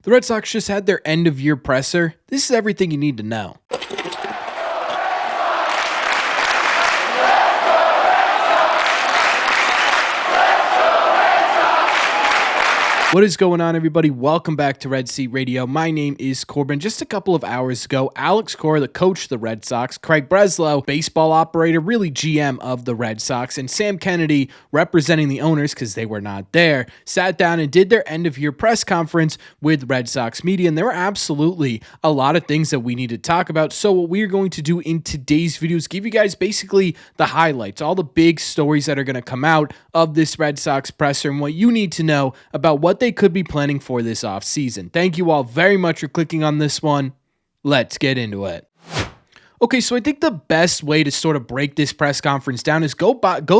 The Red Sox just had their end-of-year presser. This is everything you need to know. What is going on, everybody? Welcome back to Red Seat Radio. My name is Corbin. Just a couple of hours ago, Alex Cora, the coach of the Red Sox, Craig Breslow, baseball operator, really GM of the Red Sox, and Sam Kennedy, representing the owners because they were not there, sat down and did their end-of-year press conference with Red Sox media, and there were absolutely a lot of things that we need to talk about. So what we're going to do in today's video is give you guys basically the highlights, all the big stories that are going to come out of this Red Sox presser and what you need to know about what they could be planning for this offseason. Thank you all very much for clicking on this one. Let's get into it. Okay, so I think the best way to sort of break this press conference down is go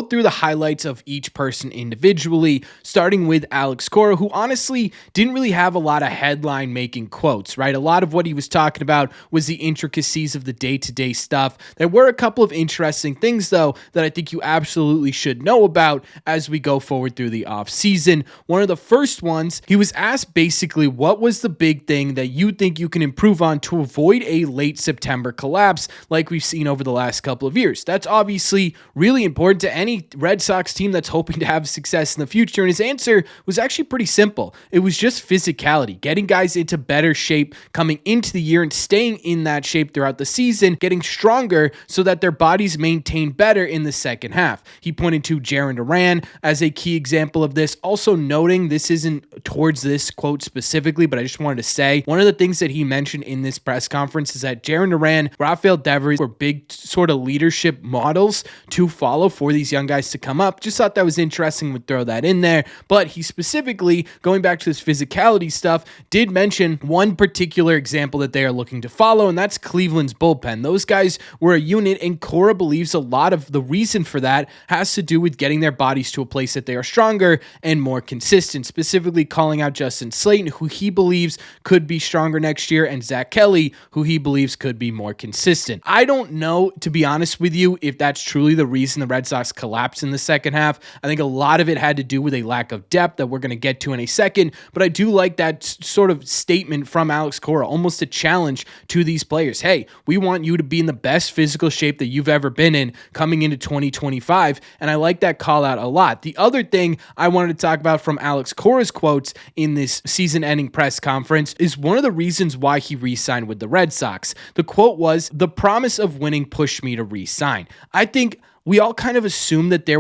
through the highlights of each person individually, starting with Alex Cora, who honestly didn't really have a lot of headline-making quotes, right? A lot of what he was talking about was the intricacies of the day-to-day stuff. There were a couple of interesting things, though, that I think you absolutely should know about as we go forward through the offseason. One of the first ones, he was asked basically what was the big thing that you think you can improve on to avoid a late September collapse like we've seen over the last couple of years. That's obviously really important to any Red Sox team that's hoping to have success in the future, and his answer was actually pretty simple. It was just physicality, getting guys into better shape coming into the year and staying in that shape throughout the season, getting stronger so that their bodies maintain better in the second half. He pointed to Jarren Duran as a key example of this, also noting this isn't towards this quote specifically, but I just wanted to say one of the things that he mentioned in this press conference is that Jarren Duran, Rafael Devers were big sort of leadership models to follow for these young guys to come up. Just thought that was interesting, would throw that in there. But he specifically, going back to this physicality stuff, did mention one particular example that they are looking to follow, and that's Cleveland's bullpen. Those guys were a unit, and Cora believes a lot of the reason for that has to do with getting their bodies to a place that they are stronger and more consistent, specifically calling out Justin Slayton, who he believes could be stronger next year, and Zach Kelly, who he believes could be more consistent. I don't know, to be honest with you, if that's truly the reason the Red Sox collapsed in the second half. I think a lot of it had to do with a lack of depth that we're going to get to in a second, but I do like that sort of statement from Alex Cora, almost a challenge to these players. Hey, we want you to be in the best physical shape that you've ever been in coming into 2025, and I like that call out a lot. The other thing I wanted to talk about from Alex Cora's quotes in this season-ending press conference is one of the reasons why he re-signed with the Red Sox. The quote was, "The promise of winning pushed me to re-sign." I think we all kind of assumed that there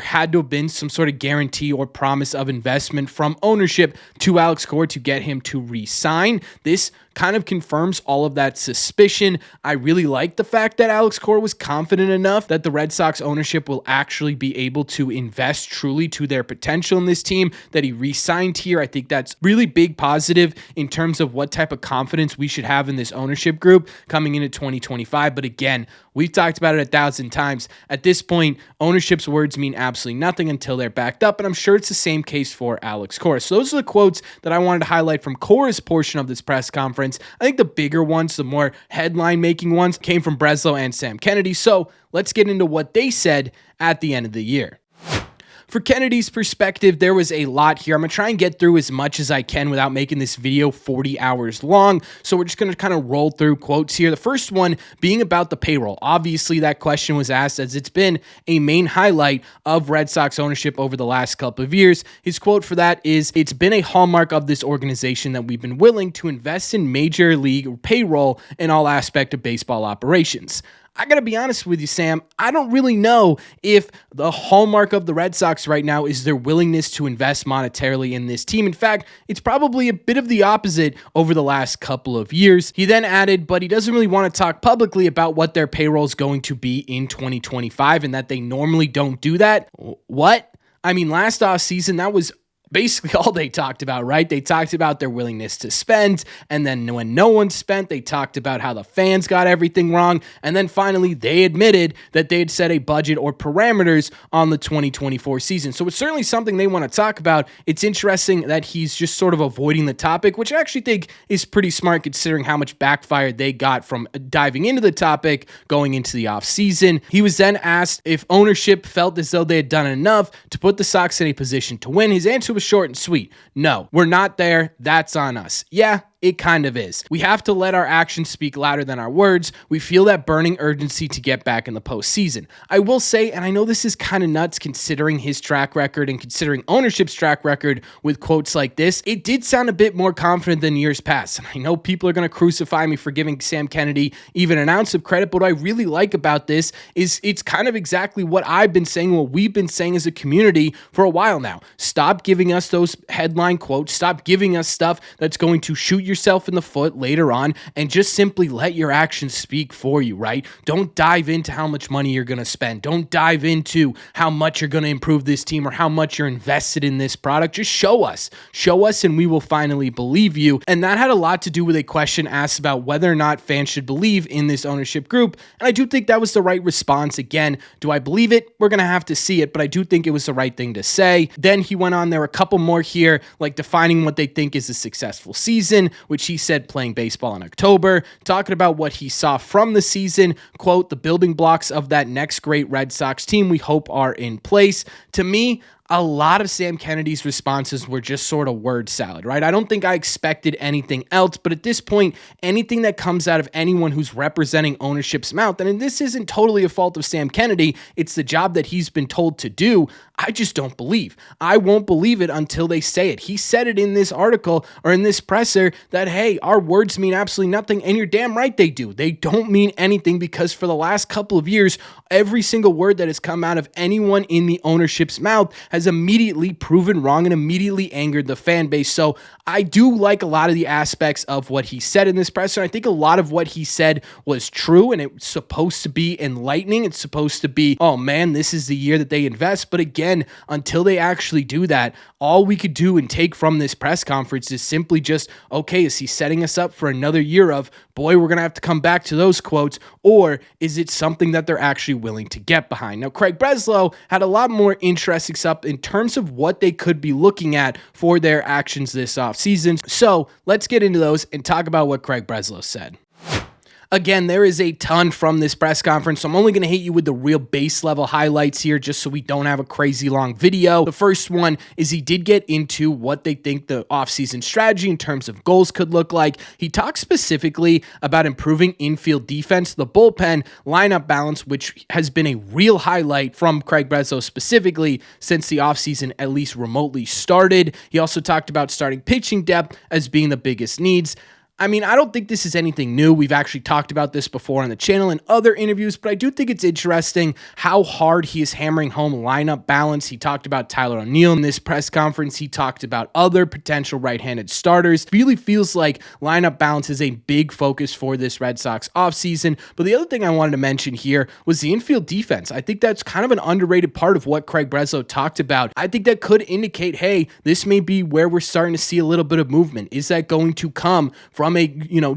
had to have been some sort of guarantee or promise of investment from ownership to Alex Cora to get him to re-sign. This kind of confirms all of that suspicion. I really like the fact that Alex Cora was confident enough that the Red Sox ownership will actually be able to invest truly to their potential in this team, that he re-signed here. I think that's really big positive in terms of what type of confidence we should have in this ownership group coming into 2025. But again, we've talked about it 1,000 times. At this point, ownership's words mean absolutely nothing until they're backed up, and I'm sure it's the same case for Alex Cora. So those are the quotes that I wanted to highlight from Cora's portion of this press conference. I think the bigger ones, the more headline-making ones, came from Breslow and Sam Kennedy. So let's get into what they said at the end of the year. For Kennedy's perspective, there was a lot here. I'm going to try and get through as much as I can without making this video 40 hours long. So we're just going to kind of roll through quotes here. The first one being about the payroll. Obviously, that question was asked as it's been a main highlight of Red Sox ownership over the last couple of years. His quote for that is, "It's been a hallmark of this organization that we've been willing to invest in major league payroll in all aspects of baseball operations." I got to be honest with you, Sam, I don't really know if the hallmark of the Red Sox right now is their willingness to invest monetarily in this team. In fact, it's probably a bit of the opposite over the last couple of years. He then added, but he doesn't really want to talk publicly about what their payroll is going to be in 2025 and that they normally don't do that. What? I mean, last offseason, that was basically all they talked about, right? They talked about their willingness to spend, and then when no one spent, they talked about how the fans got everything wrong, and then finally they admitted that they had set a budget or parameters on the 2024 season. So it's certainly something they want to talk about. It's interesting that he's just sort of avoiding the topic, which I actually think is pretty smart considering how much backfire they got from diving into the topic going into the offseason. He was then asked if ownership felt as though they had done enough to put the Sox in a position to win. His answer was short and sweet. No, we're not there. That's on us. Yeah, it kind of is. We have to let our actions speak louder than our words. We feel that burning urgency to get back in the postseason. I will say, and I know this is kind of nuts considering his track record and considering ownership's track record with quotes like this, it did sound a bit more confident than years past. And I know people are going to crucify me for giving Sam Kennedy even an ounce of credit, but what I really like about this is it's kind of exactly what I've been saying, what we've been saying as a community for a while now. Stop giving us those headline quotes. Stop giving us stuff that's going to shoot yourself in the foot later on, and just simply let your actions speak for you, right? Don't dive into how much money you're going to spend. Don't dive into how much you're going to improve this team or how much you're invested in this product. Just show us. Show us and we will finally believe you. And that had a lot to do with a question asked about whether or not fans should believe in this ownership group. And I do think that was the right response. Again, do I believe it? We're going to have to see it, but I do think it was the right thing to say. Then he went on, there were a couple more here, like defining what they think is a successful season, which he said playing baseball in October, talking about what he saw from the season, quote, the building blocks of that next great Red Sox team we hope are in place. To me, a lot of Sam Kennedy's responses were just sort of word salad, right? I don't think I expected anything else, but at this point, anything that comes out of anyone who's representing ownership's mouth, and this isn't totally a fault of Sam Kennedy, it's the job that he's been told to do, I just don't believe. I won't believe it until they say it. He said it in this article or in this presser that, hey, our words mean absolutely nothing, and you're damn right they do. They don't mean anything because for the last couple of years, every single word that has come out of anyone in the ownership's mouth has immediately proven wrong and immediately angered the fan base. So I do like a lot of the aspects of what he said in this presser. I think a lot of what he said was true, and it's supposed to be enlightening. It's supposed to be, oh man, this is the year that they invest. But again, until they actually do that, all we could do and take from this press conference is simply just, okay, is he setting us up for another year of, boy, we're going to have to come back to those quotes, or is it something that they're actually willing to get behind? Now, Craig Breslow had a lot more interesting stuff in terms of what they could be looking at for their actions this offseason. So let's get into those and talk about what Craig Breslow said. Again, there is a ton from this press conference, so I'm only going to hit you with the real base level highlights here just so we don't have a crazy long video. The first one is he did get into what they think the offseason strategy in terms of goals could look like. He talked specifically about improving infield defense, the bullpen, lineup balance, which has been a real highlight from Craig Breslow specifically since the offseason at least remotely started. He also talked about starting pitching depth as being the biggest needs. I mean, I don't think this is anything new. We've actually talked about this before on the channel and other interviews, but I do think it's interesting how hard he is hammering home lineup balance. He talked about Tyler O'Neill in this press conference. He talked about other potential right-handed starters. Really feels like lineup balance is a big focus for this Red Sox offseason. But the other thing I wanted to mention here was the infield defense. I think that's kind of an underrated part of what Craig Breslow talked about. I think that could indicate, hey, this may be where we're starting to see a little bit of movement. Is that going to come from a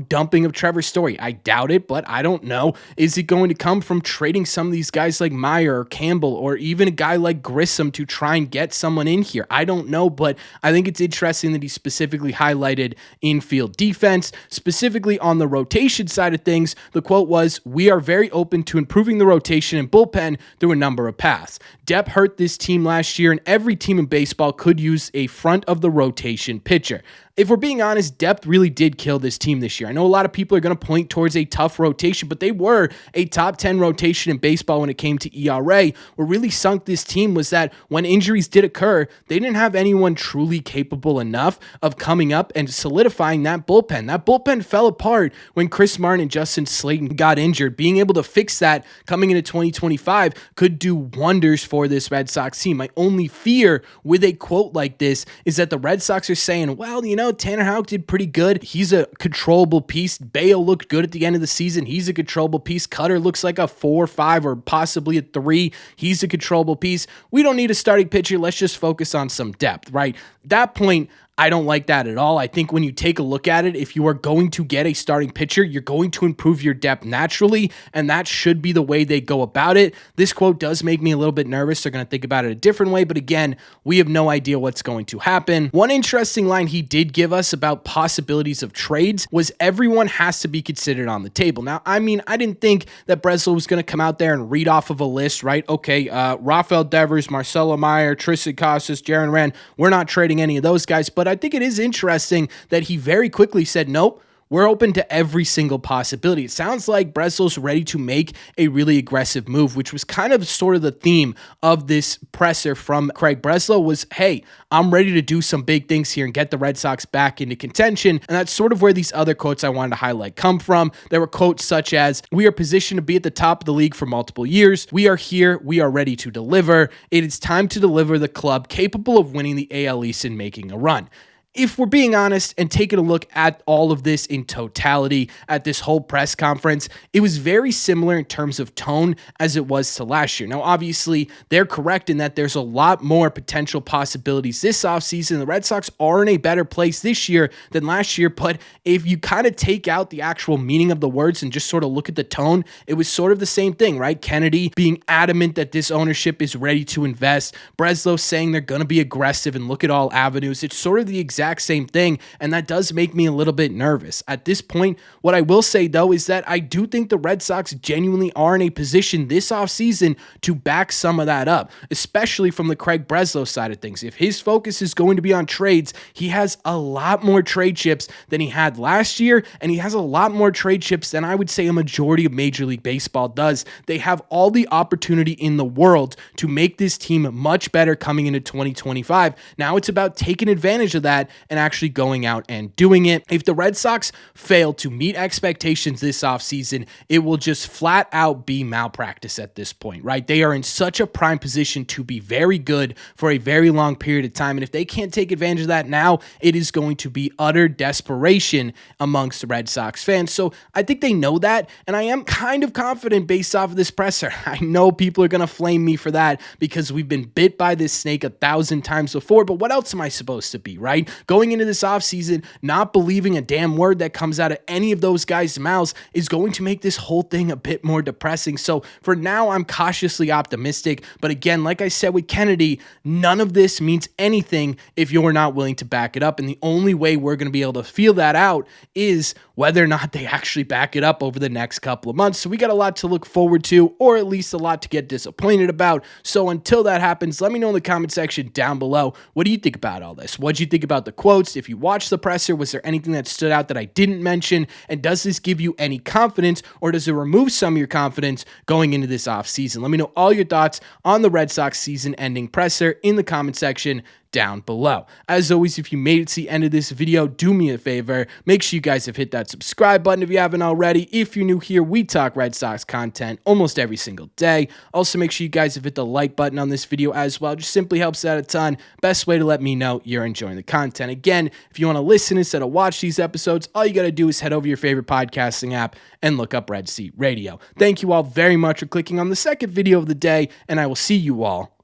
dumping of Trevor Story? I doubt it, but I don't know. Is it going to come from trading some of these guys like Meyer or Campbell or even a guy like Grissom to try and get someone in here? I don't know, but I think it's interesting that he specifically highlighted infield defense. Specifically on the rotation side of things, the quote was, "We are very open to improving the rotation and bullpen through a number of paths. Depth hurt this team last year, and every team in baseball could use a front of the rotation pitcher." If we're being honest, depth really did kill this team this year. I know a lot of people are going to point towards a tough rotation, but they were a top 10 rotation in baseball when it came to ERA. What really sunk this team was that when injuries did occur, they didn't have anyone truly capable enough of coming up and solidifying that bullpen. That bullpen fell apart when Chris Martin and Justin Slayton got injured. Being able to fix that coming into 2025 could do wonders for this Red Sox team. My only fear with a quote like this is that the Red Sox are saying, well, Tanner Houck did pretty good. He's a controllable piece. Bale looked good at the end of the season. He's a controllable piece. Cutter looks like a 4 or 5 or possibly a 3. He's a controllable piece. We don't need a starting pitcher. Let's just focus on some depth, right? At that point, I don't like that at all. I think when you take a look at it, if you are going to get a starting pitcher, you're going to improve your depth naturally, and that should be the way they go about it. This quote does make me a little bit nervous. They're going to think about it a different way, but again, we have no idea what's going to happen. One interesting line he did give us about possibilities of trades was everyone has to be considered on the table. Now, I mean, I didn't think that Breslow was going to come out there and read off of a list, right? Okay, Rafael Devers, Marcelo Meyer, Tristan Casas, Jaron Rand, we're not trading any of those guys, but I think it is interesting that he very quickly said, nope, we're open to every single possibility. It sounds like Breslow's ready to make a really aggressive move, which was kind of sort of the theme of this presser from Craig Breslow was, hey, I'm ready to do some big things here and get the Red Sox back into contention. And that's sort of where these other quotes I wanted to highlight come from. There were quotes such as, we are positioned to be at the top of the league for multiple years. We are here. We are ready to deliver. It is time to deliver the club capable of winning the AL East and making a run. If we're being honest and taking a look at all of this in totality, at this whole press conference, it was very similar in terms of tone as it was to last year. Now, obviously, they're correct in that there's a lot more potential possibilities this offseason. The Red Sox are in a better place this year than last year, but if you kind of take out the actual meaning of the words and just sort of look at the tone, it was sort of the same thing, right? Kennedy being adamant that this ownership is ready to invest, Breslow saying they're going to be aggressive and look at all avenues. It's sort of the exact same thing, and that does make me a little bit nervous. At this point, what I will say, though, is that I do think the Red Sox genuinely are in a position this offseason to back some of that up, especially from the Craig Breslow side of things. If his focus is going to be on trades, he has a lot more trade chips than he had last year, and he has a lot more trade chips than I would say a majority of Major League Baseball does. They have all the opportunity in the world to make this team much better coming into 2025. Now it's about taking advantage of that and actually going out and doing it. If the Red Sox fail to meet expectations this offseason, it will just flat out be malpractice at this point, right? They are in such a prime position to be very good for a very long period of time. And if they can't take advantage of that now, it is going to be utter desperation amongst the Red Sox fans. So I think they know that. And I am kind of confident based off of this presser. I know people are going to flame me for that because we've been bit by this snake 1,000 times before. But what else am I supposed to be, right? Going into this offseason, not believing a damn word that comes out of any of those guys' mouths is going to make this whole thing a bit more depressing. So for now, I'm cautiously optimistic. But again, like I said with Kennedy, none of this means anything if you're not willing to back it up. And the only way we're going to be able to feel that out is whether or not they actually back it up over the next couple of months. So we got a lot to look forward to, or at least a lot to get disappointed about. So until that happens, let me know in the comment section down below. What do you think about all this? What do you think about the quotes? If you watched the presser, was there anything that stood out that I didn't mention? And does this give you any confidence, or does it remove some of your confidence going into this offseason? Let me know all your thoughts on the Red Sox season-ending presser in the comment section down below. As always, if you made it to the end of this video, do me a favor. Make sure you guys have hit that subscribe button if you haven't already. If you're new here, we talk Red Sox content almost every single day. Also, make sure you guys have hit the like button on this video as well. It just simply helps out a ton. Best way to let me know you're enjoying the content. Again, if you want to listen instead of watch these episodes, all you got to do is head over to your favorite podcasting app and look up Red Seat Radio. Thank you all very much for clicking on the second video of the day, and I will see you all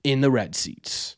in the Red Seats.